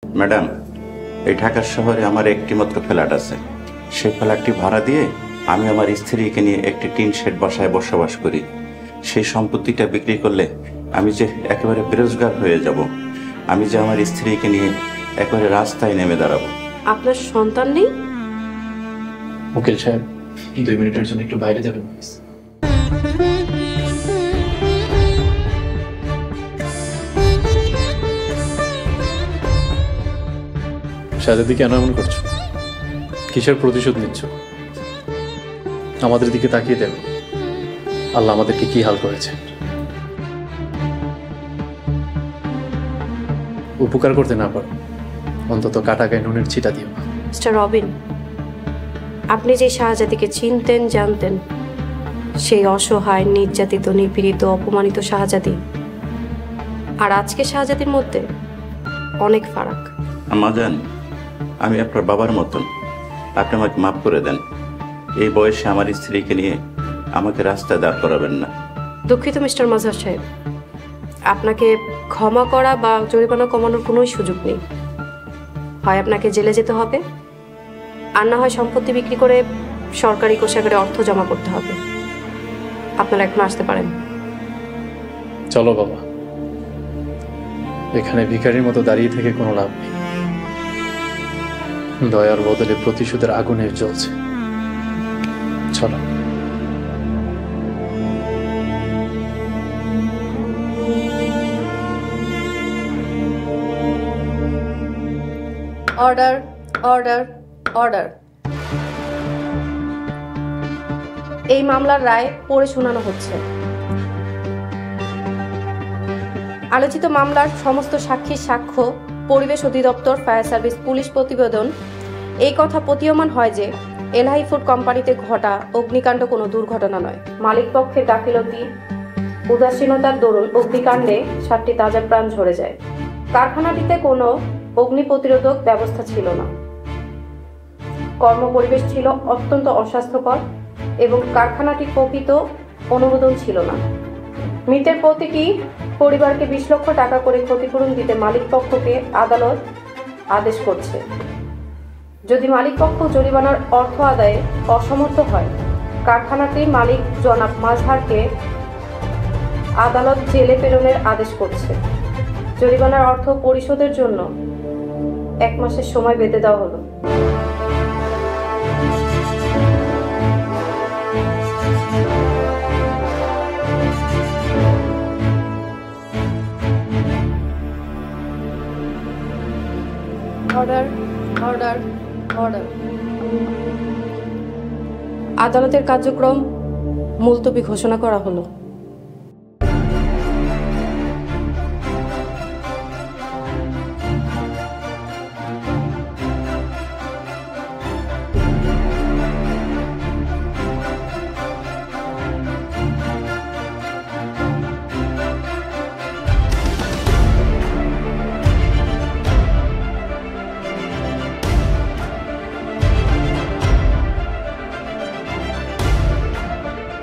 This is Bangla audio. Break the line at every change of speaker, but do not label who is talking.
ম্যাডাম, এই ঢাকা শহরে আমার একটি মাত্র ফ্ল্যাট আছে। সেই ফ্ল্যাটটি ভাড়া দিয়ে আমি আমার স্ত্রীকে নিয়ে একটি টিন শেড বাসায় বসবাস করি। সেই সম্পত্তিটা বিক্রি করলে আমি যে একেবারে বেরোজগার হয়ে যাব, আমি যে আমার স্ত্রীকে নিয়ে একেবারে রাস্তায় নেমে দাঁড়াবো।
আপনার সন্তান নেই?
উকিল সাহেব, 2 মিনিটের জন্য একটু বাইরে যাবেন প্লিজ। শাহজাদি, কেন এমন করছো? কিসের প্রতিশোধ নিচ্ছ? আমাদের দিকে তাকিয়ে দেন, আল্লাহ আমাদেরকে কি হাল করেছে। উপকার করতে না পারো, অন্তত কাটা গায়ে নুনের ছিটা দিও না।
মিস্টার রবিন, আপনি যে শাহজাদিকে চিনতেন জানতেন, সেই অসহায়, নির্যাতিত, নিপীড়িত, অপমানিত শাহজাদি আর আজকে শাহজাদির মধ্যে অনেক ফারাক।
আমাজান, আমি আপনার বাবার মতন, আপনি আমাকে মাফ করে দেন। এই বয়সে আমার স্ত্রীকে নিয়ে আমাকে রাস্তায় দাঁড় করাবেন না।
দুঃখিত মিস্টার মাজহার সাহেব, আপনাকে ক্ষমা করা বা জরিমানা কমানোর কোনো সুযোগ নেই। হয় আপনাকে জেলে যেতে হবে, আর না হয় সম্পত্তি বিক্রি করে সরকারি কোষাগারে অর্থ জমা করতে হবে। আপনারা এখন আসতে পারেন।
চলো বাবা, এখানে ভিখারির মতো দাঁড়িয়ে থেকে কোনো লাভ নেই। দয়ার বদলে প্রতিশোধের আগুনে জ্বলছে। চলো।
Order, order, order. এই মামলার রায় পড়ে শোনানো হচ্ছে। আলোচিত মামলার সমস্ত সাক্ষীর সাক্ষ্য, পরিবেশ অধিদপ্তর, ফায়ার সার্ভিস, পুলিশ প্রতিবেদন এই কথা প্রতীয়মান হয় যে এলহাই ফুড কোম্পানিতে ঘটা অগ্নিকাণ্ড কোনো দুর্ঘটনা নয়। মালিক পক্ষের গাফিলতি, উদাসীনতার দরুন অগ্নিকাণ্ডে 7টি তাজা প্রাণ ঝরে যায়। কারখানাটিতে কোনো অগ্নি প্রতিরোধক ব্যবস্থা ছিল না। কর্মপরিবেশ ছিল অত্যন্ত অস্বাস্থ্যকর এবং কারখানাটির প্রকৃত অনুমোদন ছিল না। মৃতের প্রতিটি পরিবারকে 20 লক্ষ টাকা করে ক্ষতিপূরণ দিতে মালিক পক্ষকে আদালত আদেশ করছে। যদি মালিক পক্ষ জরিমানার অর্থ আদায়ে অসমর্থ হয়, কারখানাটির মালিক জনাব মাজহারকে আদালত জেলে প্রেরণের আদেশ করছে। জরিমানার অর্থ পরিশোধের জন্য 1 মাসের সময় বেঁধে দেওয়া হলো। Order, order, order. আদালতের কার্যক্রম মুলতবি ঘোষণা করা হলো।